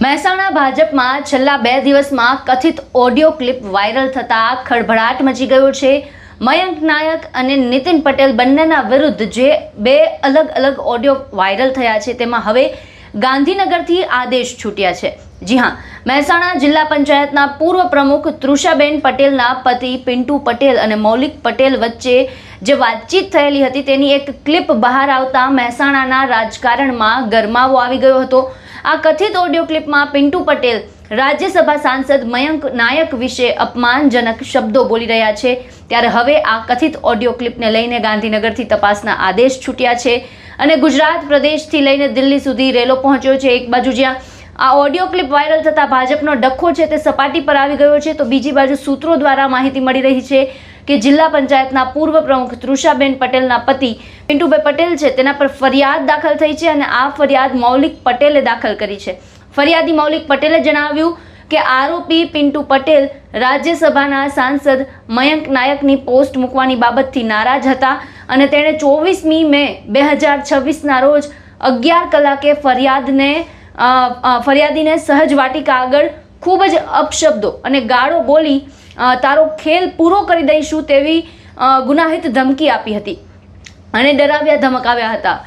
મહેસાણા ભાજપમાં છેલ્લા 2 દિવસમાં કથિત ઓડિયો ક્લિપ વાયરલ થતાં ખળભળાટ મચી ગયો છે। મયંક નાયક અને નીતિન પટેલ બંનેના વિરુદ્ધ જે 2 અલગ ઓડિયો વાયરલ થયા છે તેમાં હવે ગાંધીનગરથી આદેશ છૂટ્યા છે। જી હા, મહેસાણા જિલ્લા પંચાયતના પૂર્વ પ્રમુખ તૃષાબેન પટેલના પતિ પિન્ટુ પટેલ અને મૌલિક પટેલ વચ્ચે જે વાતચીત થયેલી હતી તેની એક ક્લિપ બહાર આવતા મહેસાણાના રાજકારણમાં ગરમાવો આવી ગયો હતો। આ કથિત ઓડિયો ક્લિપમાં પિન્ટુ પટેલ રાજ્યસભા સાંસદ મયંક નાયક વિશે અપમાનજનક શબ્દો બોલી રહ્યા છે। ત્યારે હવે આ કથિત ઓડિયો ક્લિપને લઈને ગાંધીનગરથી તપાસના આદેશ છૂટ્યા છે અને ગુજરાત પ્રદેશથી લઈને દિલ્હી સુધી રેલો પહોંચ્યો છે। એક બાજુ જ્યાં આ ઓડિયો ક્લિપ વાયરલ થતાં ભાજપનો ડખ્ખો છે તે સપાટી પર આવી ગયો છે, તો બીજી બાજુ સૂત્રો દ્વારા માહિતી મળી રહી છે કે જિલ્લા પંચાયતના પૂર્વ પ્રમુખ તૃષાબેન પટેલના પતિ પિન્ટુભાઈ પટેલ છે તેના પર ફરિયાદ દાખલ થઈ છે અને આ ફરિયાદ મૌલિક પટેલે દાખલ કરી છે। ફરિયાદી મૌલિક પટેલે જણાવ્યું કે આરોપી પિન્ટુ પટેલ રાજ્યસભાના સાંસદ મયંક નાયકની પોસ્ટ મૂકવાની બાબતથી નારાજ હતા અને તેણે 24મી મે 2026ના રોજ 11 કલાકે ફરિયાદીને સહજ વાટિકા આગળ ખૂબ જ અપશબ્દો અને ગાળો બોલી તારો ખેલ પૂરો કરી દઈશું તેવી ગુનાહિત ધમકી આપી હતી અને ડરાવ્યા ધમકાવ્યા હતા।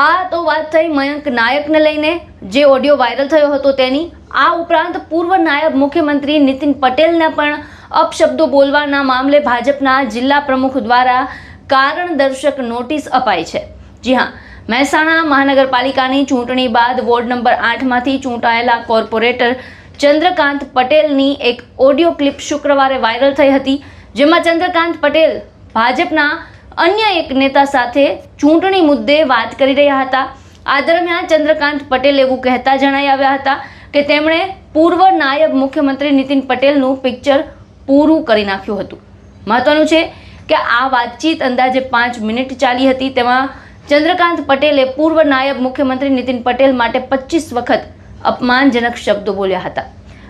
આ તો વાત થઈ મયંક નાયકને લઈને જે ઓડિયો વાયરલ થયો હતો તેની। આ ઉપરાંત પૂર્વ નાયબ મુખ્યમંત્રી નીતિન પટેલને પણ અપશબ્દો બોલવાના મામલે ભાજપના જિલ્લા પ્રમુખ દ્વારા કારણદર્શક નોટિસ અપાઈ છે। જી હા, મહેસાણા મહાનગરપાલિકાની ચૂંટણી બાદ વોર્ડ નંબર 8માંથી ચૂંટાયેલા કોર્પોરેટર ચંદ્રકાંત પટેલની એક ઓડિયો ક્લિપ શુક્રવારે વાયરલ થઈ હતી, જેમાં ચંદ્રકાંત પટેલ ભાજપના અન્ય એક નેતા સાથે ચૂંટણી મુદ્દે વાત કરી રહ્યા હતા। આ દરમિયાન ચંદ્રકાંત પટેલ એવું કહેતા જણાઈ આવ્યા હતા કે તેમણે પૂર્વ નાયબ મુખ્યમંત્રી નીતિન પટેલનું પિક્ચર પૂરું કરી નાખ્યું હતું। મહત્વનું છે કે આ વાતચીત અંદાજે 5 મિનિટ ચાલી હતી। તેમાં ચંદ્રકાંત પટેલે પૂર્વ નાયબ મુખ્યમંત્રી નીતિન પટેલ માટે 25 વખત અપમાનજનક શબ્દો બોલ્યા હતા।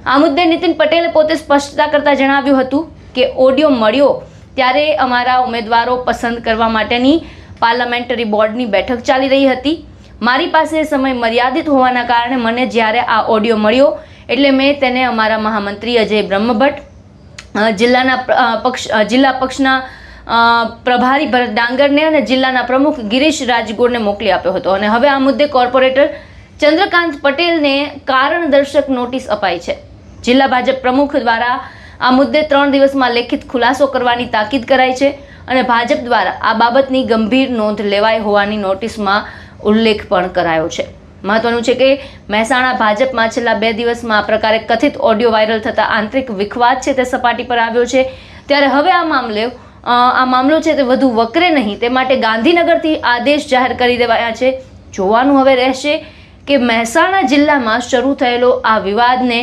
આ મુદ્દે નીતિન પટેલે પોતે સ્પષ્ટતા કરતા જણાવ્યું હતું કે ઓડિયો મળ્યો ત્યારે અમારા ઉમેદવારો પસંદ કરવા માટેની પાર્લામેન્ટરી બોર્ડની બેઠક ચાલી રહી હતી। મારી પાસે સમય મર્યાદિત હોવાના કારણે મને જ્યારે આ ઓડિયો મળ્યો એટલે મેં તેને અમારા મહામંત્રી અજય બ્રહ્મભટ્ટ, જિલ્લા પક્ષના પ્રભારી ભરત ડાંગરને અને જિલ્લાના પ્રમુખ ગિરીશ રાજગોરને મોકલી આપ્યો હતો અને હવે આ મુદ્દે કોર્પોરેટર ચંદ્રકાંત પટેલને કારણદર્શક નોટિસ અપાઈ છે। જિલ્લા ભાજપ પ્રમુખ દ્વારા આ મુદ્દે 3 દિવસમાં લેખિત ખુલાસો કરવાની તાકીદ કરાઈ છે અને ભાજપ દ્વારા આ બાબતની ગંભીર નોંધ લેવાઈ હોવાની નોટિસમાં ઉલ્લેખ પણ કરાયો છે। મહત્વનું છે કે મહેસાણા ભાજપમાં છેલ્લા 2 દિવસમાં આ પ્રકારે કથિત ઓડિયો વાયરલ થતા આંતરિક વિખવાદ છે તે સપાટી પર આવ્યો છે। ત્યારે હવે આ મામલો છે તે વધુ વકરે નહીં તે માટે ગાંધીનગરથી આદેશ જાહેર કરી દેવાયા છે। જોવાનું હવે રહેશે કે મહેસાણા જિલ્લામાં શરૂ થયેલો આ વિવાદને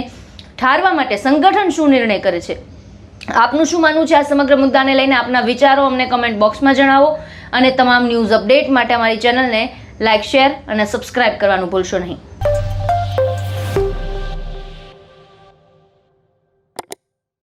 ઠારવા માટે સંગઠન શું નિર્ણય કરે છે। આપનું શું માનવું છે આ સમગ્ર મુદ્દાને લઈને? આપના વિચારો અમને કમેન્ટ બોક્સમાં જણાવો અને તમામ ન્યૂઝ અપડેટ માટે અમારી ચેનલને લાઇક, શેર અને સબસ્ક્રાઇબ કરવાનું ભૂલશો નહીં।